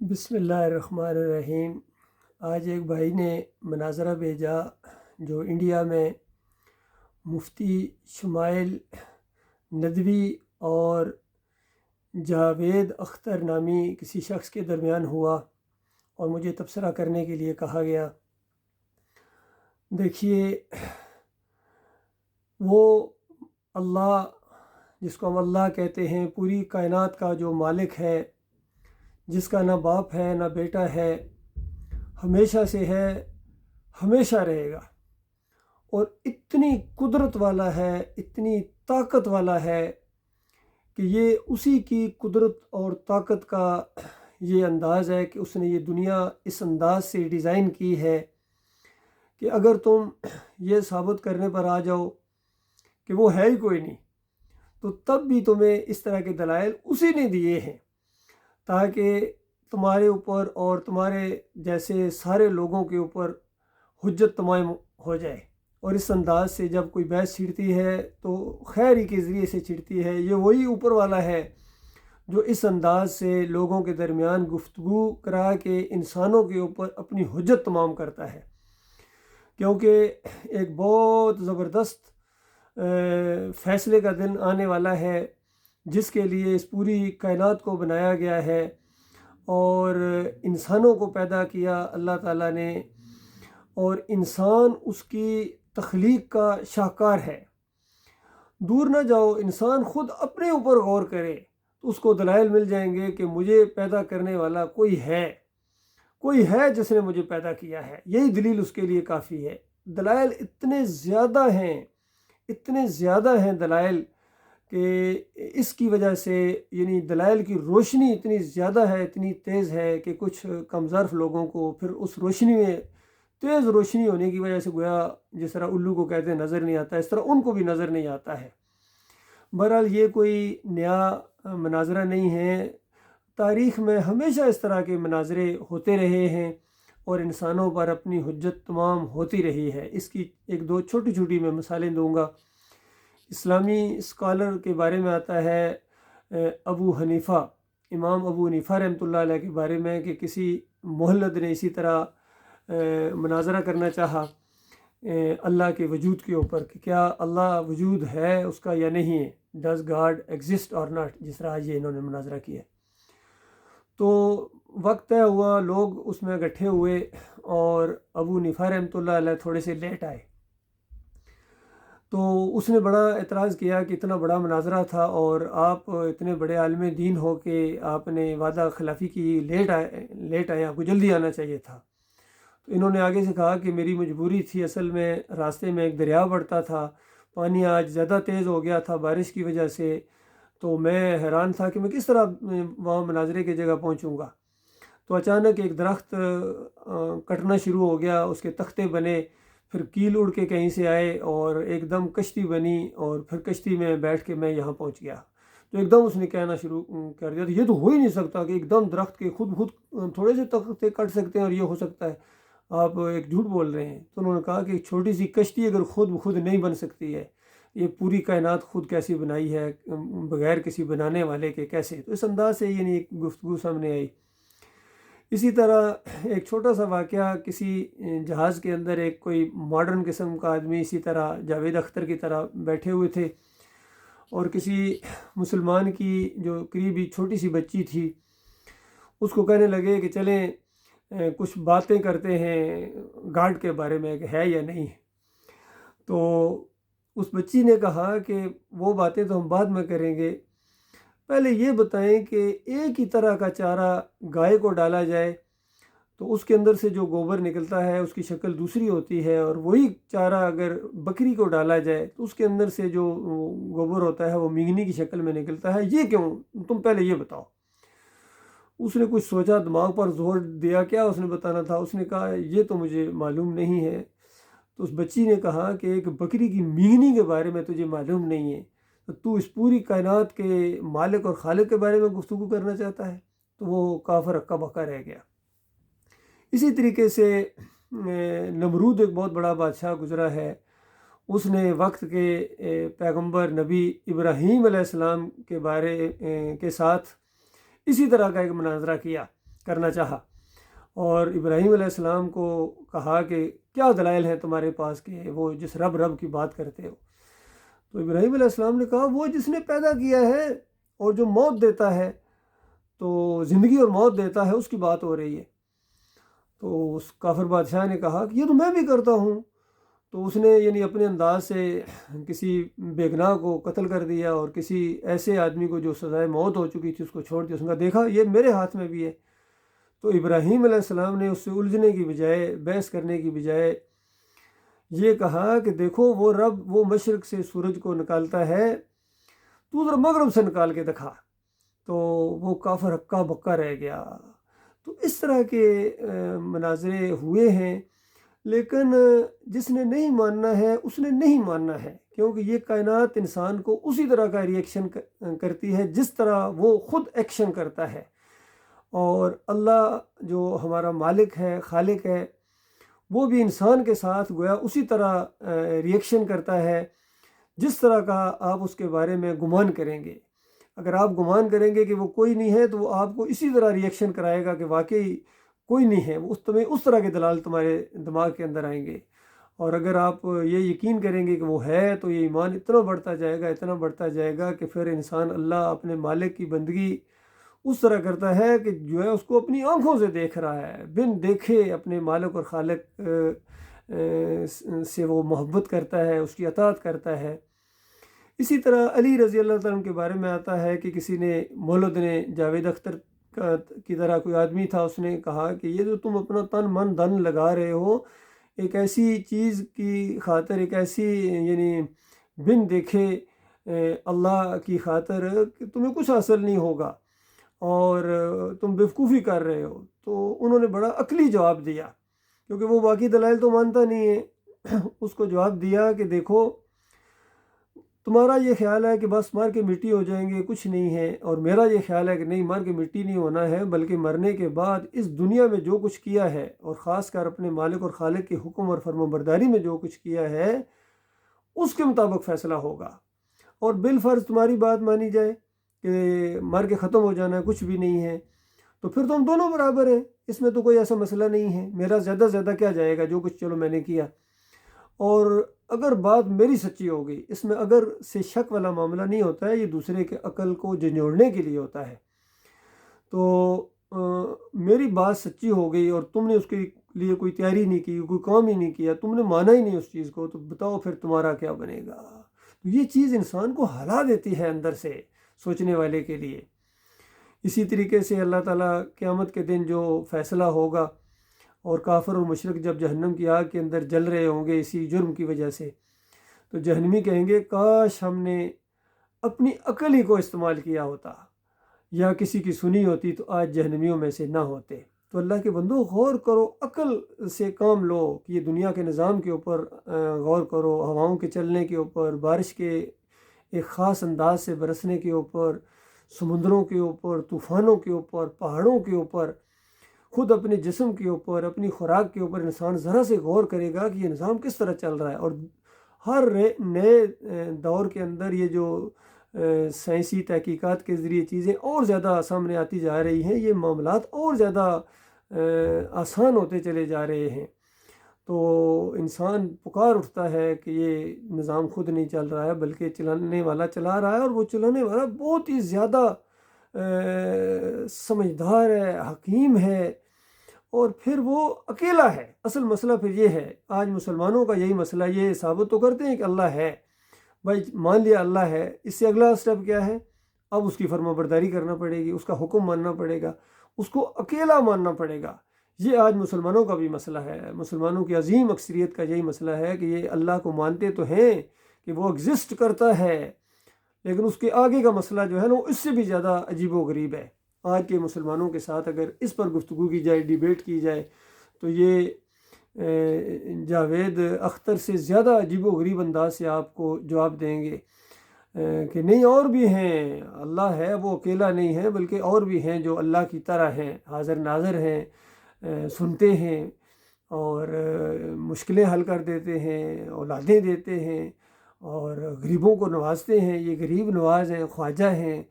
بسم اللہ الرحمن الرحیم۔ آج ایک بھائی نے مناظرہ بھیجا جو انڈیا میں مفتی شمائل ندوی اور جاوید اختر نامی کسی شخص کے درمیان ہوا اور مجھے تبصرہ کرنے کے لیے کہا گیا۔ دیکھیے، وہ اللہ جس کو ہم اللہ کہتے ہیں، پوری کائنات کا جو مالک ہے، جس کا نہ باپ ہے نہ بیٹا ہے، ہمیشہ سے ہے، ہمیشہ رہے گا، اور اتنی قدرت والا ہے، اتنی طاقت والا ہے کہ یہ اسی کی قدرت اور طاقت کا یہ انداز ہے کہ اس نے یہ دنیا اس انداز سے ڈیزائن کی ہے کہ اگر تم یہ ثابت کرنے پر آ جاؤ کہ وہ ہے ہی کوئی نہیں، تو تب بھی تمہیں اس طرح کے دلائل اسی نے دیے ہیں تاکہ تمہارے اوپر اور تمہارے جیسے سارے لوگوں کے اوپر حجت تمام ہو جائے۔ اور اس انداز سے جب کوئی بحث چھڑتی ہے تو خیر ہی کے ذریعے سے چھڑتی ہے۔ یہ وہی اوپر والا ہے جو اس انداز سے لوگوں کے درمیان گفتگو کرا کے انسانوں کے اوپر اپنی حجت تمام کرتا ہے، کیونکہ ایک بہت زبردست فیصلے کا دن آنے والا ہے جس کے لیے اس پوری کائنات کو بنایا گیا ہے اور انسانوں کو پیدا کیا اللہ تعالیٰ نے، اور انسان اس کی تخلیق کا شاہکار ہے۔ دور نہ جاؤ، انسان خود اپنے اوپر غور کرے تو اس کو دلائل مل جائیں گے کہ مجھے پیدا کرنے والا کوئی ہے جس نے مجھے پیدا کیا ہے۔ یہی دلیل اس کے لیے کافی ہے۔ دلائل اتنے زیادہ ہیں دلائل کہ اس کی وجہ سے یعنی دلائل کی روشنی اتنی زیادہ ہے، اتنی تیز ہے کہ کچھ کم ظرف لوگوں کو پھر اس روشنی میں، تیز روشنی ہونے کی وجہ سے گویا جس طرح الو کو کہتے ہیں نظر نہیں آتا، اس طرح ان کو بھی نظر نہیں آتا ہے۔ بہرحال یہ کوئی نیا مناظرہ نہیں ہے، تاریخ میں ہمیشہ اس طرح کے مناظرے ہوتے رہے ہیں اور انسانوں پر اپنی حجت تمام ہوتی رہی ہے۔ اس کی ایک دو چھوٹی چھوٹی میں مثالیں دوں گا۔ اسلامی اسکالر کے بارے میں آتا ہے ابو حنیفہ، امام ابو حنیفہ رحمۃ اللہ علیہ کے بارے میں کہ کسی مہلد نے اسی طرح مناظرہ کرنا چاہا اللہ کے وجود کے اوپر کہ کیا اللہ وجود ہے اس کا یا نہیں ہے، ڈز گاڈ ایگزسٹ اور ناٹ، جس طرح یہ انہوں نے مناظرہ کیا۔ تو وقت طے ہوا، لوگ اس میں اکٹھے ہوئے اور ابو حنیفہ رحمۃ اللہ علیہ تھوڑے سے لیٹ آئے، تو اس نے بڑا اعتراض کیا کہ اتنا بڑا مناظرہ تھا اور آپ اتنے بڑے عالم دین ہو کہ آپ نے وعدہ خلافی کی، لیٹ آئے، آپ کو جلدی آنا چاہیے تھا۔ تو انہوں نے آگے سے کہا کہ میری مجبوری تھی، اصل میں راستے میں ایک دریا بڑھتا تھا، پانی آج زیادہ تیز ہو گیا تھا بارش کی وجہ سے، تو میں حیران تھا کہ میں کس طرح وہاں مناظرے کی جگہ پہنچوں گا۔ تو اچانک ایک درخت کٹنا شروع ہو گیا، اس کے تختے بنے، پھر کیل اڑ کے کہیں سے آئے اور ایک دم کشتی بنی، اور پھر کشتی میں بیٹھ کے میں یہاں پہنچ گیا۔ تو ایک دم اس نے کہنا شروع کر دیا، تو یہ تو ہو ہی نہیں سکتا کہ ایک دم درخت کے خود تھوڑے سے تختے کٹ سکتے ہیں اور یہ ہو سکتا ہے، آپ ایک جھوٹ بول رہے ہیں۔ تو انہوں نے کہا کہ ایک چھوٹی سی کشتی اگر خود بخود نہیں بن سکتی ہے، یہ پوری کائنات خود کیسی بنائی ہے بغیر کسی بنانے والے کے، کیسے؟ تو اس انداز سے یعنی ایک گفتگو سامنے آئی۔ اسی طرح ایک چھوٹا سا واقعہ، کسی جہاز کے اندر ایک کوئی ماڈرن قسم کا آدمی اسی طرح جاوید اختر کی طرح بیٹھے ہوئے تھے، اور کسی مسلمان کی جو قریبی چھوٹی سی بچی تھی اس کو کہنے لگے کہ چلیں کچھ باتیں کرتے ہیں گاڈ کے بارے میں کہ ہے یا نہیں۔ تو اس بچی نے کہا کہ وہ باتیں تو ہم بعد میں کریں گے، پہلے یہ بتائیں کہ ایک ہی طرح کا چارہ گائے کو ڈالا جائے تو اس کے اندر سے جو گوبر نکلتا ہے اس کی شکل دوسری ہوتی ہے، اور وہی چارہ اگر بکری کو ڈالا جائے تو اس کے اندر سے جو گوبر ہوتا ہے وہ مینگنی کی شکل میں نکلتا ہے، یہ کیوں؟ تم پہلے یہ بتاؤ۔ اس نے کچھ سوچا، دماغ پر زور دیا، کیا اس نے بتانا تھا؟ اس نے کہا یہ تو مجھے معلوم نہیں ہے۔ تو اس بچی نے کہا کہ ایک بکری کی مینگنی کے بارے میں تجھے معلوم نہیں ہے، تو اس پوری کائنات کے مالک اور خالق کے بارے میں گفتگو کرنا چاہتا ہے؟ تو وہ کافر ہکا بکا رہ گیا۔ اسی طریقے سے نمرود ایک بہت بڑا بادشاہ گزرا ہے، اس نے وقت کے پیغمبر نبی ابراہیم علیہ السلام کے بارے کے ساتھ اسی طرح کا ایک مناظرہ کیا کرنا چاہا، اور ابراہیم علیہ السلام کو کہا کہ کیا دلائل ہیں تمہارے پاس کہ وہ جس رب کی بات کرتے ہو؟ تو ابراہیم علیہ السلام نے کہا وہ جس نے پیدا کیا ہے اور جو موت دیتا ہے، تو زندگی اور موت دیتا ہے، اس کی بات ہو رہی ہے۔ تو اس کافر بادشاہ نے کہا کہ یہ تو میں بھی کرتا ہوں۔ تو اس نے یعنی اپنے انداز سے کسی بے گناہ کو قتل کر دیا، اور کسی ایسے آدمی کو جو سزائے موت ہو چکی تھی اس کو چھوڑ دیا۔ اس نے کہا دیکھا یہ میرے ہاتھ میں بھی ہے۔ تو ابراہیم علیہ السلام نے اس سے الجھنے کی بجائے، بحث کرنے کی بجائے یہ کہا کہ دیکھو وہ رب، وہ مشرق سے سورج کو نکالتا ہے، تو ذرا مغرب سے نکال کے دکھا۔ تو وہ کافر ہکا بکا رہ گیا۔ تو اس طرح کے مناظرے ہوئے ہیں، لیکن جس نے نہیں ماننا ہے اس نے نہیں ماننا ہے، کیونکہ یہ کائنات انسان کو اسی طرح کا ریئیکشن کرتی ہے جس طرح وہ خود ایکشن کرتا ہے۔ اور اللہ جو ہمارا مالک ہے، خالق ہے، وہ بھی انسان کے ساتھ گویا اسی طرح ریئیکشن کرتا ہے جس طرح کا آپ اس کے بارے میں گمان کریں گے۔ اگر آپ گمان کریں گے کہ وہ کوئی نہیں ہے تو وہ آپ کو اسی طرح ریئیکشن کرائے گا کہ واقعی کوئی نہیں ہے، تمہیں اس طرح کے دلال تمہارے دماغ کے اندر آئیں گے۔ اور اگر آپ یہ یقین کریں گے کہ وہ ہے تو یہ ایمان اتنا بڑھتا جائے گا، اتنا بڑھتا جائے گا کہ پھر انسان اللہ اپنے مالک کی بندگی اس طرح کرتا ہے کہ جو ہے اس کو اپنی آنکھوں سے دیکھ رہا ہے، بن دیکھے اپنے مالک اور خالق سے وہ محبت کرتا ہے، اس کی اطاعت کرتا ہے۔ اسی طرح علی رضی اللہ تعالیٰ عنہ کے بارے میں آتا ہے کہ کسی نے، مولد نے، جاوید اختر کی طرح کوئی آدمی تھا، اس نے کہا کہ یہ جو تم اپنا تن من دھن لگا رہے ہو ایک ایسی چیز کی خاطر، ایک ایسی یعنی بن دیکھے اللہ کی خاطر، کہ تمہیں کچھ حاصل نہیں ہوگا اور تم بیوقوفی کر رہے ہو۔ تو انہوں نے بڑا عقلی جواب دیا، کیونکہ وہ باقی دلائل تو مانتا نہیں ہے۔ اس کو جواب دیا کہ دیکھو تمہارا یہ خیال ہے کہ بس مر کے مٹی ہو جائیں گے، کچھ نہیں ہے، اور میرا یہ خیال ہے کہ نہیں، مر کے مٹی نہیں ہونا ہے، بلکہ مرنے کے بعد اس دنیا میں جو کچھ کیا ہے، اور خاص کر اپنے مالک اور خالق کے حکم اور فرم برداری میں جو کچھ کیا ہے اس کے مطابق فیصلہ ہوگا۔ اور بالفرض تمہاری بات مانی جائے کہ مر کے ختم ہو جانا ہے، کچھ بھی نہیں ہے، تو پھر تو ہم دونوں برابر ہیں، اس میں تو کوئی ایسا مسئلہ نہیں ہے، میرا زیادہ زیادہ کیا جائے گا، جو کچھ چلو میں نے کیا۔ اور اگر بات میری سچی ہوگی، اس میں اگر سے شک والا معاملہ نہیں ہوتا ہے، یہ دوسرے کے عقل کو جھنجھوڑنے کے لیے ہوتا ہے۔ تو میری بات سچی ہو گئی اور تم نے اس کے لیے کوئی تیاری نہیں کی، کوئی کام ہی نہیں کیا، تم نے مانا ہی نہیں اس چیز کو، تو بتاؤ پھر تمہارا کیا بنے گا؟ تو یہ چیز انسان کو ہلا دیتی ہے اندر سے، سوچنے والے کے لیے۔ اسی طریقے سے اللہ تعالیٰ قیامت کے دن جو فیصلہ ہوگا، اور کافر اور مشرک جب جہنم کی آگ کے اندر جل رہے ہوں گے اسی جرم کی وجہ سے، تو جہنمی کہیں گے کاش ہم نے اپنی عقل ہی کو استعمال کیا ہوتا، یا کسی کی سنی ہوتی تو آج جہنمیوں میں سے نہ ہوتے۔ تو اللہ کے بندو غور کرو، عقل سے کام لو، کہ یہ دنیا کے نظام کے اوپر غور کرو، ہواؤں کے چلنے کے اوپر، بارش کے ایک خاص انداز سے برسنے کے اوپر، سمندروں کے اوپر، طوفانوں کے اوپر، پہاڑوں کے اوپر، خود اپنے جسم کے اوپر، اپنی خوراک کے اوپر انسان ذرا سے غور کرے گا کہ یہ نظام کس طرح چل رہا ہے۔ اور ہر نئے دور کے اندر یہ جو سائنسی تحقیقات کے ذریعے چیزیں اور زیادہ سامنے آتی جا رہی ہیں، یہ معاملات اور زیادہ آسان ہوتے چلے جا رہے ہیں۔ تو انسان پکار اٹھتا ہے کہ یہ نظام خود نہیں چل رہا ہے، بلکہ چلانے والا چلا رہا ہے، اور وہ چلانے والا بہت ہی زیادہ سمجھدار ہے، حکیم ہے، اور پھر وہ اکیلا ہے۔ اصل مسئلہ پھر یہ ہے، آج مسلمانوں کا یہی مسئلہ، یہ ثابت تو کرتے ہیں کہ اللہ ہے، بھائی مان لیا اللہ ہے، اس سے اگلا سٹیپ کیا ہے؟ اب اس کی فرما برداری کرنا پڑے گی، اس کا حکم ماننا پڑے گا، اس کو اکیلا ماننا پڑے گا۔ یہ آج مسلمانوں کا بھی مسئلہ ہے، مسلمانوں کی عظیم اکثریت کا یہی مسئلہ ہے کہ یہ اللہ کو مانتے تو ہیں کہ وہ ایگزسٹ کرتا ہے، لیکن اس کے آگے کا مسئلہ جو ہے نا، اس سے بھی زیادہ عجیب و غریب ہے۔ آج کے مسلمانوں کے ساتھ اگر اس پر گفتگو کی جائے، ڈیبیٹ کی جائے، تو یہ جاوید اختر سے زیادہ عجیب و غریب انداز سے آپ کو جواب دیں گے کہ نہیں، اور بھی ہیں، اللہ ہے، وہ اکیلا نہیں ہے، بلکہ اور بھی ہیں جو اللہ کی طرح ہیں، حاضر ناظر ہیں، سنتے ہیں، اور مشکلیں حل کر دیتے ہیں، اولادیں دیتے ہیں، اور غریبوں کو نوازتے ہیں، یہ غریب نواز ہیں، خواجہ ہیں،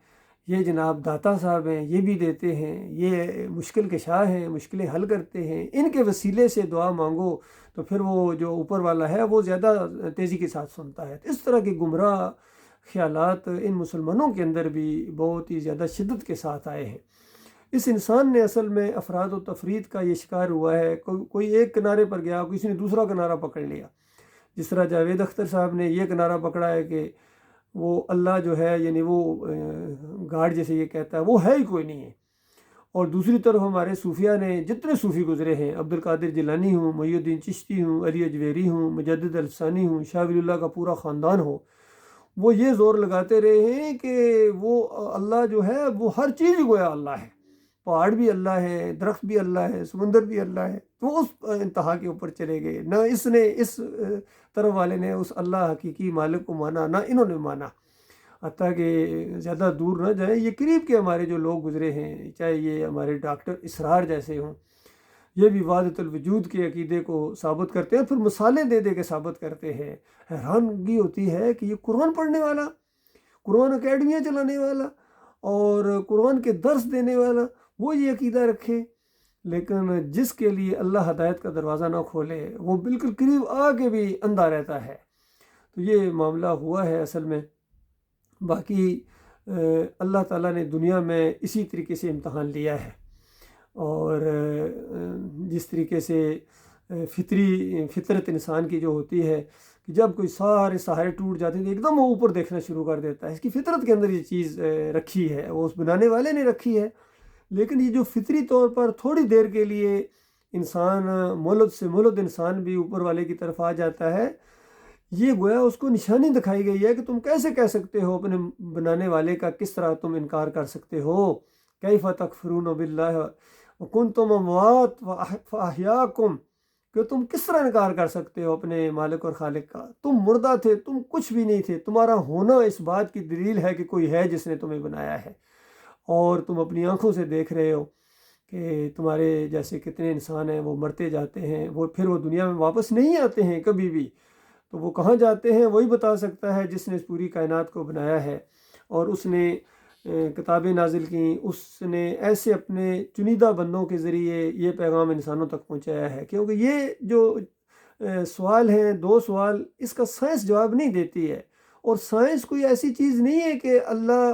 یہ جناب داتا صاحب ہیں، یہ بھی دیتے ہیں، یہ مشکل کشا ہیں، مشکلیں حل کرتے ہیں، ان کے وسیلے سے دعا مانگو تو پھر وہ جو اوپر والا ہے وہ زیادہ تیزی کے ساتھ سنتا ہے۔ اس طرح کے گمراہ خیالات ان مسلمانوں کے اندر بھی بہت ہی زیادہ شدت کے ساتھ آئے ہیں۔ اس انسان نے اصل میں افراد و تفرید کا یہ شکار ہوا ہے۔ کوئی ایک کنارے پر گیا، کسی نے دوسرا کنارہ پکڑ لیا۔ جس طرح جاوید اختر صاحب نے یہ کنارہ پکڑا ہے کہ وہ اللہ جو ہے، یعنی وہ گاڈ جیسے یہ کہتا ہے، وہ ہے ہی کوئی نہیں ہے۔ اور دوسری طرف ہمارے صوفیہ نے جتنے صوفی گزرے ہیں، عبد القادر جیلانی ہوں، محی الدین چشتی ہوں، علی اجویری ہوں، مجدد الفسانی ہوں، شاہ ولی اللہ کا پورا خاندان ہو، وہ یہ زور لگاتے رہے ہیں کہ وہ اللہ جو ہے وہ ہر چیز ہی گویا اللہ ہے۔ پہاڑ بھی اللہ ہے، درخت بھی اللہ ہے، سمندر بھی اللہ ہے۔ تو اس انتہا کے اوپر چلے گئے، نہ اس طرف والے نے اس اللہ حقیقی مالک کو مانا، نہ انہوں نے مانا۔ حتیٰ کہ زیادہ دور نہ جائیں، یہ قریب کے ہمارے جو لوگ گزرے ہیں، چاہے یہ ہمارے ڈاکٹر اسرار جیسے ہوں، یہ بھی وحدت الوجود کے عقیدے کو ثابت کرتے ہیں، پھر مثالیں دے دے کے ثابت کرتے ہیں۔ حیرانگی ہوتی ہے کہ یہ قرآن پڑھنے والا، قرآن اکیڈمیاں چلانے والا اور قرآن کے درس دینے والا وہ یہ عقیدہ رکھے، لیکن جس کے لیے اللہ ہدایت کا دروازہ نہ کھولے وہ بالکل قریب آ کے بھی اندھا رہتا ہے۔ تو یہ معاملہ ہوا ہے اصل میں۔ باقی اللہ تعالیٰ نے دنیا میں اسی طریقے سے امتحان لیا ہے، اور جس طریقے سے فطرت انسان کی جو ہوتی ہے کہ جب کوئی سارے سہارے ٹوٹ جاتے ہیں تو ایک دم وہ اوپر دیکھنا شروع کر دیتا ہے۔ اس کی فطرت کے اندر یہ چیز رکھی ہے، وہ اس بنانے والے نے رکھی ہے، لیکن یہ جو فطری طور پر تھوڑی دیر کے لیے انسان مولد سے مولد انسان بھی اوپر والے کی طرف آ جاتا ہے، یہ گویا اس کو نشانی دکھائی گئی ہے کہ تم کیسے کہہ سکتے ہو اپنے بنانے والے کا، کس طرح تم انکار کر سکتے ہو۔ کیف تکفرون باللہ وکنتم اموات فاحیاکم، کہ تم کس طرح انکار کر سکتے ہو اپنے مالک اور خالق کا؟ تم مردہ تھے، تم کچھ بھی نہیں تھے، تمہارا ہونا اس بات کی دلیل ہے کہ کوئی ہے جس نے تمہیں بنایا ہے، اور تم اپنی آنکھوں سے دیکھ رہے ہو کہ تمہارے جیسے کتنے انسان ہیں وہ مرتے جاتے ہیں، پھر وہ دنیا میں واپس نہیں آتے ہیں کبھی بھی۔ تو وہ کہاں جاتے ہیں وہی بتا سکتا ہے جس نے اس پوری کائنات کو بنایا ہے، اور اس نے کتابیں نازل کیں، اس نے ایسے اپنے چنیدہ بندوں کے ذریعے یہ پیغام انسانوں تک پہنچایا ہے۔ کیونکہ یہ جو سوال ہیں، دو سوال، اس کا سائنس جواب نہیں دیتی ہے، اور سائنس کوئی ایسی چیز نہیں ہے کہ اللہ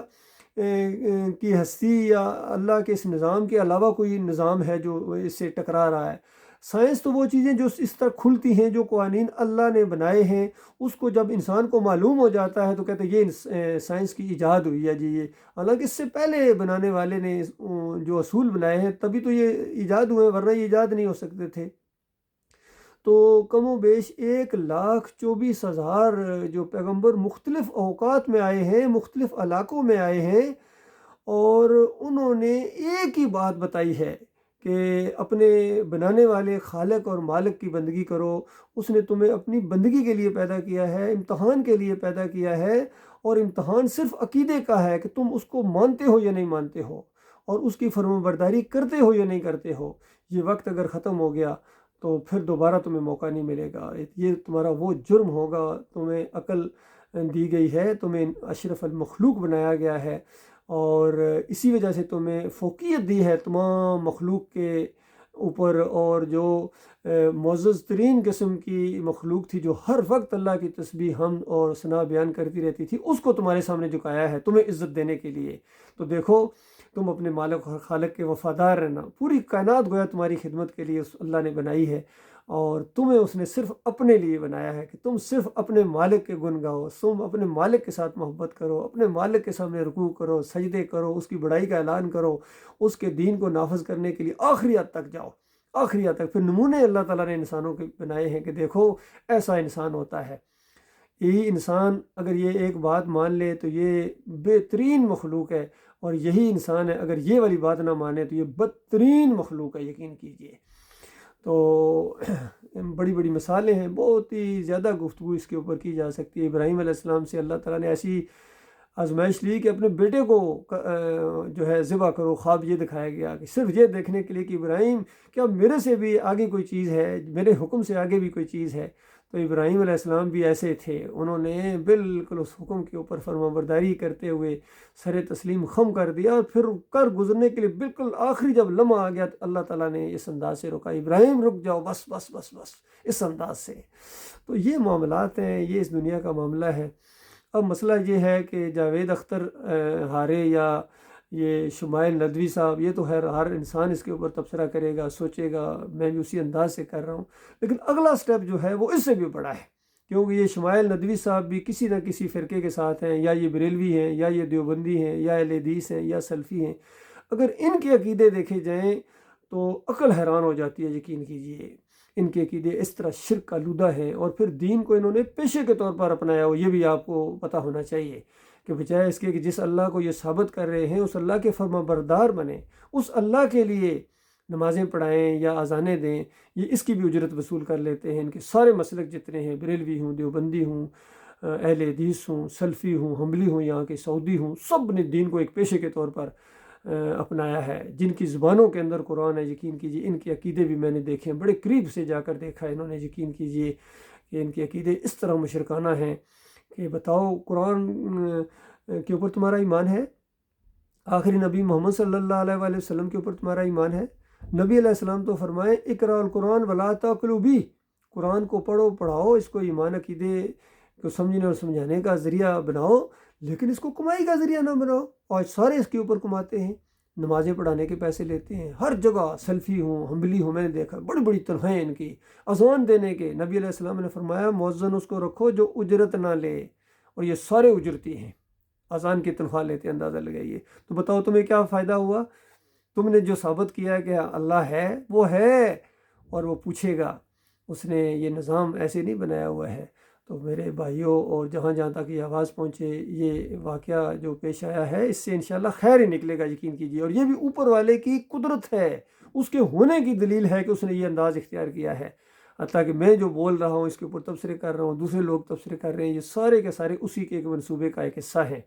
کی ہستی یا اللہ کے اس نظام کے علاوہ کوئی نظام ہے جو اس سے ٹکرا رہا ہے۔ سائنس تو وہ چیزیں جو اس طرح کھلتی ہیں، جو قوانین اللہ نے بنائے ہیں، اس کو جب انسان کو معلوم ہو جاتا ہے تو کہتے ہیں یہ سائنس کی ایجاد ہوئی ہے جی۔ یہ حالانکہ اس سے پہلے بنانے والے نے جو اصول بنائے ہیں تبھی تو یہ ایجاد ہوئے، ورنہ یہ ایجاد نہیں ہو سکتے تھے۔ تو کم و بیش 1,24,000 جو پیغمبر مختلف اوقات میں آئے ہیں، مختلف علاقوں میں آئے ہیں، اور انہوں نے ایک ہی بات بتائی ہے کہ اپنے بنانے والے خالق اور مالک کی بندگی کرو۔ اس نے تمہیں اپنی بندگی کے لیے پیدا کیا ہے، امتحان کے لیے پیدا کیا ہے، اور امتحان صرف عقیدے کا ہے کہ تم اس کو مانتے ہو یا نہیں مانتے ہو، اور اس کی فرمانبرداری کرتے ہو یا نہیں کرتے ہو۔ یہ وقت اگر ختم ہو گیا تو پھر دوبارہ تمہیں موقع نہیں ملے گا۔ یہ تمہارا وہ جرم ہوگا، تمہیں عقل دی گئی ہے، تمہیں اشرف المخلوق بنایا گیا ہے، اور اسی وجہ سے تمہیں فوقیت دی ہے تمام مخلوق کے اوپر، اور جو معزز ترین قسم کی مخلوق تھی جو ہر وقت اللہ کی تسبیح، حمد اور ثنا بیان کرتی رہتی تھی، اس کو تمہارے سامنے جھکایا ہے تمہیں عزت دینے کے لیے۔ تو دیکھو، تم اپنے مالک اور خالق کے وفادار رہنا۔ پوری کائنات گویا تمہاری خدمت کے لیے اللہ نے بنائی ہے، اور تمہیں اس نے صرف اپنے لیے بنایا ہے کہ تم صرف اپنے مالک کے گن گاؤ، تم اپنے مالک کے ساتھ محبت کرو، اپنے مالک کے سامنے رکوع کرو، سجدے کرو، اس کی بڑائی کا اعلان کرو، اس کے دین کو نافذ کرنے کے لیے آخری حد تک جاؤ، آخری حد تک۔ پھر نمونے اللہ تعالیٰ نے انسانوں کے بنائے ہیں کہ دیکھو ایسا انسان ہوتا ہے۔ یہی انسان اگر یہ ایک بات مان لے تو یہ بہترین مخلوق ہے، اور یہی انسان ہے اگر یہ والی بات نہ مانے تو یہ بدترین مخلوق ہے، یقین کیجئے۔ تو بڑی بڑی مثالیں ہیں، بہت ہی زیادہ گفتگو اس کے اوپر کی جا سکتی ہے۔ ابراہیم علیہ السلام سے اللہ تعالیٰ نے ایسی آزمائش لی کہ اپنے بیٹے کو جو ہے ذبح کرو، خواب یہ دکھایا گیا کہ صرف یہ دیکھنے کے لیے کہ ابراہیم کیا میرے سے بھی آگے کوئی چیز ہے، میرے حکم سے آگے بھی کوئی چیز ہے۔ تو ابراہیم علیہ السلام بھی ایسے تھے، انہوں نے بالکل اس حکم کے اوپر فرمانبرداری کرتے ہوئے سر تسلیم خم کر دیا، اور پھر کر گزرنے کے لیے بالکل آخری جب لمحہ آ گیا تو اللہ تعالیٰ نے اس انداز سے روکا، ابراہیم رک جاؤ، بس بس بس بس، اس انداز سے۔ تو یہ معاملات ہیں، یہ اس دنیا کا معاملہ ہے۔ اب مسئلہ یہ ہے کہ جاوید اختر ہارے یا یہ شمائل ندوی صاحب، یہ تو ہر انسان اس کے اوپر تبصرہ کرے گا، سوچے گا، میں بھی اسی انداز سے کر رہا ہوں، لیکن اگلا سٹیپ جو ہے وہ اس سے بھی بڑا ہے، کیونکہ یہ شمائل ندوی صاحب بھی کسی نہ کسی فرقے کے ساتھ ہیں، یا یہ بریلوی ہیں، یا یہ دیوبندی ہیں، یا اہل حدیث ہیں، یا سلفی ہیں۔ اگر ان کے عقیدے دیکھے جائیں تو عقل حیران ہو جاتی ہے، یقین کیجئے۔ ان کے عقیدے اس طرح شرک آلودہ ہیں، اور پھر دین کو انہوں نے پیشے کے طور پر اپنایا ہو، یہ بھی آپ کو پتہ ہونا چاہیے کہ بجائے اس کے کہ جس اللہ کو یہ ثابت کر رہے ہیں اس اللہ کے فرما بردار بنیں، اس اللہ کے لیے نمازیں پڑھائیں یا اذانیں دیں، یہ اس کی بھی اجرت وصول کر لیتے ہیں۔ ان کے سارے مسلک جتنے ہیں، بریلوی ہوں، دیوبندی ہوں، اہل حدیث ہوں، سلفی ہوں، حنبلی ہوں، یہاں کے سعودی ہوں، سب نے دین کو ایک پیشے کے طور پر اپنایا ہے، جن کی زبانوں کے اندر قرآن ہے۔ یقین کیجیے ان کے عقیدے بھی میں نے دیکھے ہیں، بڑے قریب سے جا کر دیکھا ہے انہوں نے۔ یقین کیجیے کہ ان کے عقیدے اس طرح مشرکانہ ہیں کہ بتاؤ قرآن کے اوپر تمہارا ایمان ہے؟ آخری نبی محمد صلی اللہ علیہ وآلہ وسلم کے اوپر تمہارا ایمان ہے؟ نبی علیہ السلام تو فرمائے اقرأ القرآن ولا تعقلوا بہ، قرآن کو پڑھو، پڑھاؤ، اس کو ایمان عقیدے کو سمجھنے اور سمجھانے کا ذریعہ بناؤ، لیکن اس کو کمائی کا ذریعہ نہ بناؤ۔ اور سارے اس کے اوپر کماتے ہیں، نمازیں پڑھانے کے پیسے لیتے ہیں، ہر جگہ سلفی ہوں، حنبلی ہوں، میں نے دیکھا بڑی بڑی تنخواہیں ان کی اذان دینے کے۔ نبی علیہ السلام نے فرمایا مؤذن اس کو رکھو جو اجرت نہ لے، اور یہ سارے اجرتی ہیں، اذان کی تنخواہ لیتے ہیں، اندازہ لگائیے۔ تو بتاؤ تمہیں کیا فائدہ ہوا؟ تم نے جو ثابت کیا ہے کہ اللہ ہے، وہ ہے، اور وہ پوچھے گا، اس نے یہ نظام ایسے نہیں بنایا ہوا ہے۔ تو میرے بھائیوں، اور جہاں جہاں تک یہ آواز پہنچے، یہ واقعہ جو پیش آیا ہے اس سے انشاءاللہ خیر ہی نکلے گا، یقین کیجیے۔ اور یہ بھی اوپر والے کی قدرت ہے، اس کے ہونے کی دلیل ہے کہ اس نے یہ انداز اختیار کیا ہے۔ حتیٰ کہ میں جو بول رہا ہوں، اس کے اوپر تبصرے کر رہا ہوں، دوسرے لوگ تبصرے کر رہے ہیں، یہ سارے کے سارے اسی کے ایک منصوبے کا ایک حصہ ہیں۔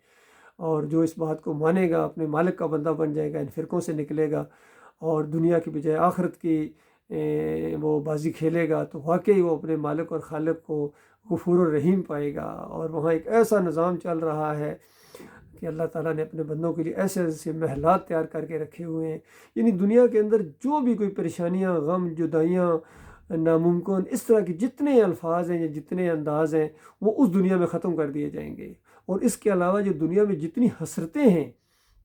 اور جو اس بات کو مانے گا اپنے مالک کا بندہ بن جائے گا، ان فرقوں سے نکلے گا، اور دنیا کی بجائے آخرت کی وہ بازی کھیلے گا، تو واقعی وہ اپنے مالک اور خالق کو غفور الرحیم پائے گا۔ اور وہاں ایک ایسا نظام چل رہا ہے کہ اللہ تعالیٰ نے اپنے بندوں کے لیے ایسے ایسے محلات تیار کر کے رکھے ہوئے ہیں، یعنی دنیا کے اندر جو بھی کوئی پریشانیاں، غم، جدائیاں، ناممکن، اس طرح کی جتنے الفاظ ہیں یا جتنے انداز ہیں، وہ اس دنیا میں ختم کر دیے جائیں گے۔ اور اس کے علاوہ جو دنیا میں جتنی حسرتیں ہیں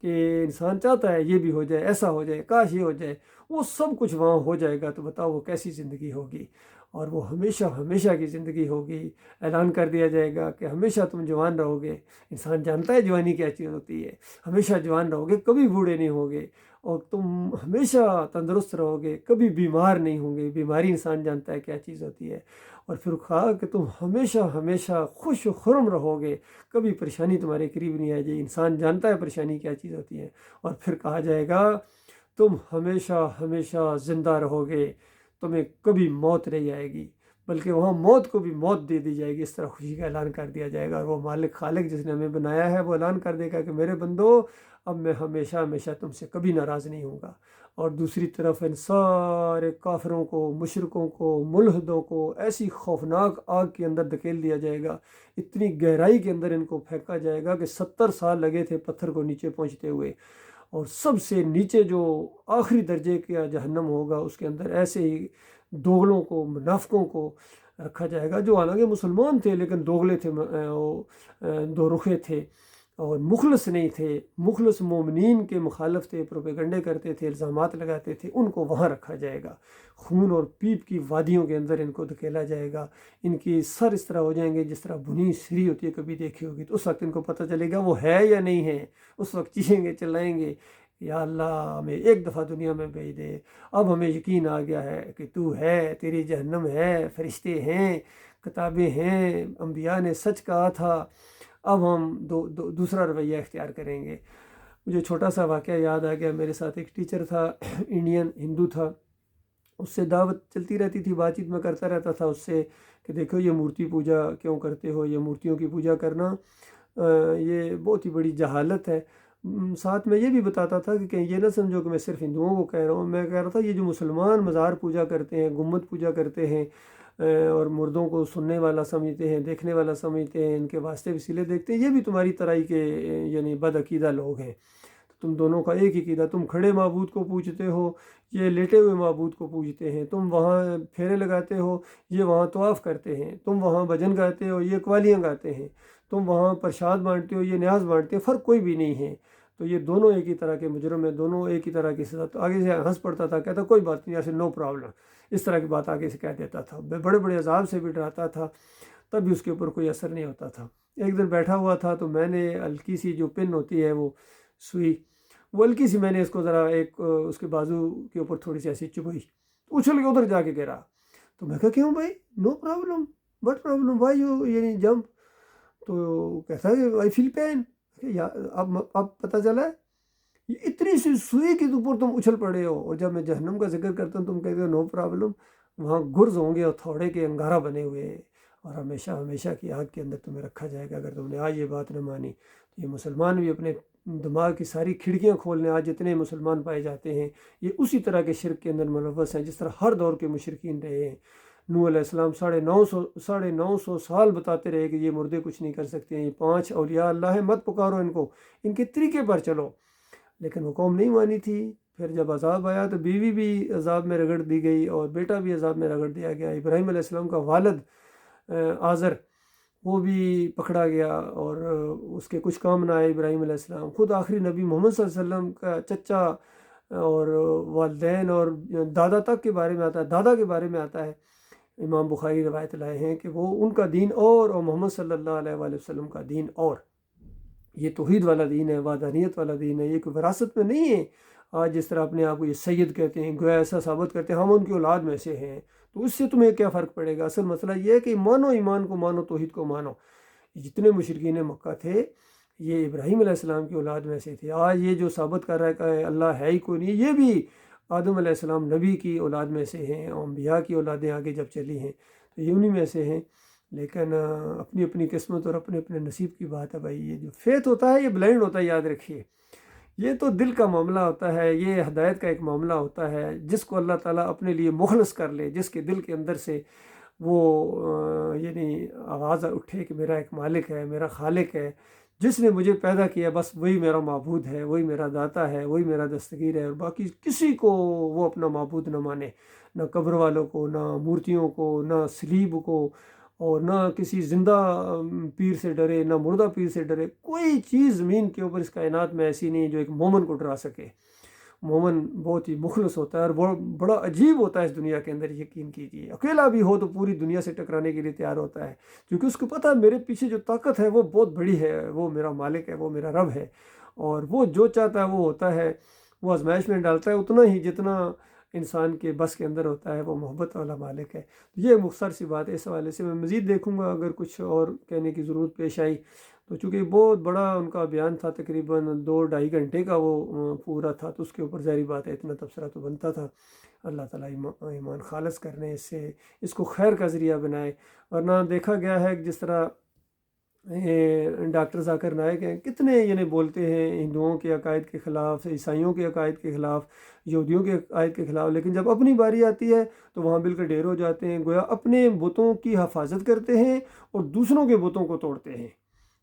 کہ انسان چاہتا ہے یہ بھی ہو جائے، ایسا ہو جائے، کاش یہ ہو جائے، وہ سب کچھ وہاں ہو جائے گا۔ تو بتاؤ وہ کیسی زندگی ہوگی؟ اور وہ ہمیشہ ہمیشہ کی زندگی ہوگی۔ اعلان کر دیا جائے گا کہ ہمیشہ تم جوان رہو گے۔ انسان جانتا ہے جوانی کیا چیز ہوتی ہے، ہمیشہ جوان رہو گے، کبھی بوڑھے نہیں ہوگے، اور تم ہمیشہ تندرست رہو گے، کبھی بیمار نہیں ہوں گے۔ بیماری انسان جانتا ہے کیا چیز ہوتی ہے۔ اور پھر کہا کہ تم ہمیشہ ہمیشہ خوش و خرم رہو گے، کبھی پریشانی تمہارے قریب نہیں آ جائے۔ انسان جانتا ہے پریشانی کیا چیز ہوتی ہے۔ اور پھر کہا جائے گا تم ہمیشہ ہمیشہ زندہ رہو گے، تمہیں کبھی موت نہیں آئے گی، بلکہ وہاں موت کو بھی موت دے دی جائے گی۔ اس طرح خوشی کا اعلان کر دیا جائے گا، اور وہ مالک خالق جس نے ہمیں بنایا ہے وہ اعلان کر دے گا کہ میرے بندو، اب میں ہمیشہ ہمیشہ تم سے کبھی ناراض نہیں ہوں گا۔ اور دوسری طرف ان سارے کافروں کو، مشرکوں کو، ملحدوں کو ایسی خوفناک آگ کے اندر دھکیل دیا جائے گا، اتنی گہرائی کے اندر ان کو پھینکا جائے گا کہ 70 سال لگے تھے پتھر کو نیچے پہنچتے ہوئے۔ اور سب سے نیچے جو آخری درجے کا جہنم ہوگا، اس کے اندر ایسے ہی دوغلوں کو، منافقوں کو رکھا جائے گا، جو حالانکہ مسلمان تھے لیکن دوغلے تھے، دو رخے تھے اور مخلص نہیں تھے، مخلص مومنین کے مخالف تھے، پروپیگنڈے کرتے تھے، الزامات لگاتے تھے، ان کو وہاں رکھا جائے گا۔ خون اور پیپ کی وادیوں کے اندر ان کو دھکیلا جائے گا۔ ان کی سر اس طرح ہو جائیں گے جس طرح بنی سری ہوتی ہے، کبھی دیکھی ہوگی، تو اس وقت ان کو پتہ چلے گا وہ ہے یا نہیں ہے۔ اس وقت چیخیں گے، چلائیں گے، یا اللہ ہمیں ایک دفعہ دنیا میں بھیج دے، اب ہمیں یقین آ گیا ہے کہ تو ہے، تیری جہنم ہے، فرشتے ہیں، کتابیں ہیں، انبیاء نے سچ کہا تھا، اب ہم دوسرا رویہ اختیار کریں گے۔ مجھے چھوٹا سا واقعہ یاد آ گیا، میرے ساتھ ایک ٹیچر تھا، انڈین ہندو تھا، اس سے دعوت چلتی رہتی تھی، بات چیت میں کرتا رہتا تھا اس سے کہ دیکھو یہ مورتی پوجا کیوں کرتے ہو، یہ مورتیوں کی پوجا کرنا یہ بہت ہی بڑی جہالت ہے۔ ساتھ میں یہ بھی بتاتا تھا کہ کہیں یہ نہ سمجھو کہ میں صرف ہندوؤں کو کہہ رہا ہوں، میں کہہ رہا تھا یہ جو مسلمان مزار پوجا کرتے ہیں، گنبد پوجا کرتے ہیں، اور مردوں کو سننے والا سمجھتے ہیں، دیکھنے والا سمجھتے ہیں، ان کے واسطے وسیلے دیکھتے ہیں، یہ بھی تمہاری طرح ہی کے یعنی بد عقیدہ لوگ ہیں۔ تم دونوں کا ایک ہی عقیدہ، تم کھڑے معبود کو پوجتے ہو، یہ لیٹے ہوئے معبود کو پوجتے ہیں، تم وہاں پھیرے لگاتے ہو، یہ وہاں طواف کرتے ہیں، تم وہاں بھجن گاتے ہو، یہ قوالیاں گاتے ہیں، تم وہاں پرشاد بانٹتے ہو، یہ نیاز بانٹتے ہیں، فرق کوئی بھی نہیں ہے۔ تو یہ دونوں ایک ہی طرح کے مجرم ہیں، دونوں ایک ہی طرح کی سزا۔ تو آگے سے ہنس پڑتا تھا، کہتا کوئی بات نہیں، ایسے نو پرابلم، اس طرح کی بات آگے سے کہہ دیتا تھا، بڑے بڑے عذاب سے بھی ڈراتا تھا، تب بھی اس کے اوپر کوئی اثر نہیں ہوتا تھا۔ ایک دن بیٹھا ہوا تھا تو میں نے ہلکی سی جو پن ہوتی ہے وہ سوئی، وہ ہلکی سی میں نے اس کو ذرا ایک اس کے بازو کے اوپر تھوڑی سی ایسی چبھائی، اچھل کے ادھر جا کے گرا۔ تو میں کہا کیوں بھائی، no problem, what problem, why you یعنی جمپ؟ تو کہتا ہے آئی فیل پین۔ اب پتہ چلا ہے یہ اتنی سی سوئی کے اوپر تم اچھل پڑے ہو، اور جب میں جہنم کا ذکر کرتا ہوں تم کہتے ہو نو پرابلم، وہاں گرز ہوں گے اور تھوڑے کے انگارہ بنے ہوئے، اور ہمیشہ ہمیشہ کی آگ کے اندر تمہیں رکھا جائے گا اگر تم نے آج یہ بات نہ مانی۔ تو یہ مسلمان بھی اپنے دماغ کی ساری کھڑکیاں کھولنے، آج جتنے مسلمان پائے جاتے ہیں یہ اسی طرح کے شرک کے اندر ملوث ہیں جس طرح ہر دور کے مشرکین رہے ہیں۔ نوح علیہ السلام 950 سال بتاتے رہے کہ یہ مردے کچھ نہیں کر سکتے ہیں، یہ 5 اولیاء اللہ ہیں، مت پکارو ان کو، ان کے طریقے پر چلو، لیکن وہ قوم نہیں مانی تھی۔ پھر جب عذاب آیا تو بیوی بھی عذاب میں رگڑ دی گئی اور بیٹا بھی عذاب میں رگڑ دیا گیا۔ ابراہیم علیہ السلام کا والد آزر وہ بھی پکڑا گیا اور اس کے کچھ کام نہ آئے ابراہیم علیہ السلام۔ خود آخری نبی محمد صلی اللہ علیہ وسلم کا چچا اور والدین اور دادا تک کے بارے میں آتا ہے، دادا کے بارے میں آتا ہے، امام بخاری روایت لائے ہیں کہ وہ ان کا دین اور محمد صلی اللہ علیہ وآلہ وسلم کا دین اور، یہ توحید والا دین ہے، وحدانیت والا دین ہے، یہ کوئی وراثت میں نہیں ہے۔ آج جس طرح اپنے آپ کو یہ سید کہتے ہیں، گویا ایسا ثابت کرتے ہیں ہم ان کی اولاد میں سے ہیں، تو اس سے تمہیں کیا فرق پڑے گا؟ اصل مسئلہ یہ ہے کہ مانو ایمان کو مانو، توحید کو مانو۔ جتنے مشرکین مکہ تھے یہ ابراہیم علیہ السلام کی اولاد میں سے تھے۔ آج یہ جو ثابت کر رہا ہے کہ اللہ ہے ہی کوئی نہیں، یہ بھی آدم علیہ السلام نبی کی اولاد میں سے ہیں، اور انبیاء کی اولادیں آگے جب چلی ہیں تو یہ انہی میں سے ہیں۔ لیکن اپنی اپنی قسمت اور اپنے اپنے نصیب کی بات ہے بھائی۔ یہ جو فیتھ ہوتا ہے یہ بلائنڈ ہوتا ہے، یاد رکھیے، یہ تو دل کا معاملہ ہوتا ہے، یہ ہدایت کا ایک معاملہ ہوتا ہے۔ جس کو اللہ تعالیٰ اپنے لیے مخلص کر لے، جس کے دل کے اندر سے وہ یعنی آواز اٹھے کہ میرا ایک مالک ہے، میرا خالق ہے، جس نے مجھے پیدا کیا، بس وہی میرا معبود ہے، وہی میرا داتا ہے، وہی میرا دستگیر ہے، اور باقی کسی کو وہ اپنا معبود نہ مانے، نہ قبر والوں کو، نہ مورتیوں کو، نہ سلیب کو، اور نہ کسی زندہ پیر سے ڈرے، نہ مردہ پیر سے ڈرے۔ کوئی چیز زمین کے اوپر اس کائنات میں ایسی نہیں جو ایک مومن کو ڈرا سکے۔ مومن بہت ہی مخلص ہوتا ہے اور بڑا عجیب ہوتا ہے اس دنیا کے اندر، یقین کیجیے۔ اکیلا بھی ہو تو پوری دنیا سے ٹکرانے کے لیے تیار ہوتا ہے، کیونکہ اس کو پتہ ہے میرے پیچھے جو طاقت ہے وہ بہت بڑی ہے، وہ میرا مالک ہے، وہ میرا رب ہے، اور وہ جو چاہتا ہے وہ ہوتا ہے۔ وہ آزمائش میں ڈالتا ہے اتنا ہی جتنا انسان کے بس کے اندر ہوتا ہے، وہ محبت والا مالک ہے۔ یہ مختصر سی بات ہے، اس حوالے سے میں مزید دیکھوں گا اگر کچھ اور کہنے کی ضرورت پیش آئی تو، چونکہ بہت بڑا ان کا بیان تھا، تقریباً 2-2.5 گھنٹے کا وہ پورا تھا، تو اس کے اوپر ظاہری بات ہے اتنا تبصرہ تو بنتا تھا۔ اللہ تعالیٰ ایمان خالص کرنے، اس کو خیر کا ذریعہ بنائے۔ ورنہ دیکھا گیا ہے کہ جس طرح ڈاکٹر ذاکر نائک ہیں، کتنے یعنی بولتے ہیں ہندوؤں کے عقائد کے خلاف، عیسائیوں کے عقائد کے خلاف، یہودیوں کے عقائد کے خلاف، لیکن جب اپنی باری آتی ہے تو وہاں مل کر ڈھیر ہو جاتے ہیں، گویا اپنے بتوں کی حفاظت کرتے ہیں اور دوسروں کے بتوں کو توڑتے ہیں۔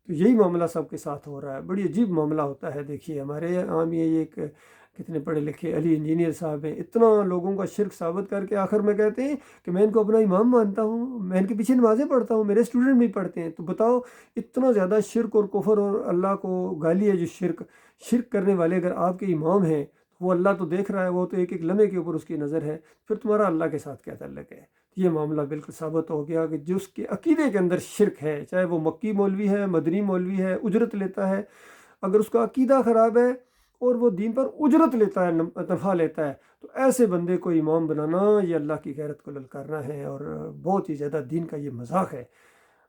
تو یہی معاملہ سب کے ساتھ ہو رہا ہے، بڑی عجیب معاملہ ہوتا ہے۔ دیکھیے ہمارے عام یہ ایک کتنے پڑھے لکھے علی انجینئر صاحب ہیں، اتنا لوگوں کا شرک ثابت کر کے آخر میں کہتے ہیں کہ میں ان کو اپنا امام مانتا ہوں، میں ان کے پیچھے نمازیں پڑھتا ہوں، میرے اسٹوڈنٹ بھی پڑھتے ہیں۔ تو بتاؤ اتنا زیادہ شرک اور کفر اور اللہ کو گالی ہے جو شرک کرنے والے اگر آپ کے امام ہیں، وہ اللہ تو دیکھ رہا ہے، وہ تو ایک ایک لمحے کے اوپر اس کی نظر ہے، پھر تمہارا اللہ کے ساتھ کیا تعلق ہے؟ یہ معاملہ بالکل ثابت ہو گیا کہ جس کے عقیدے کے اندر شرک ہے، چاہے وہ مکی مولوی ہے، مدنی مولوی ہے، اجرت لیتا ہے، اگر اس کا عقیدہ خراب ہے اور وہ دین پر اجرت لیتا ہے، تنخواہ لیتا ہے، تو ایسے بندے کو امام بنانا یہ اللہ کی غیرت کو للکارنا ہے، اور بہت ہی زیادہ دین کا یہ مذاق ہے۔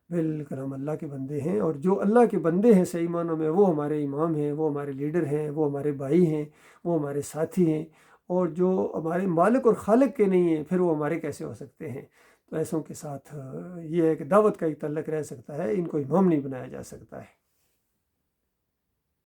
بالکل ہم اللہ کے بندے ہیں، اور جو اللہ کے بندے ہیں صحیح معنوں میں وہ ہمارے امام ہیں، وہ ہمارے لیڈر ہیں، وہ ہمارے بھائی ہیں، وہ ہمارے ساتھی ہیں، اور جو ہمارے مالک اور خالق کے نہیں ہیں پھر وہ ہمارے کیسے ہو سکتے ہیں؟ تو ایسوں کے ساتھ یہ ہے کہ دعوت کا ایک تعلق رہ سکتا ہے، ان کو امام نہیں بنایا جا سکتا ہے۔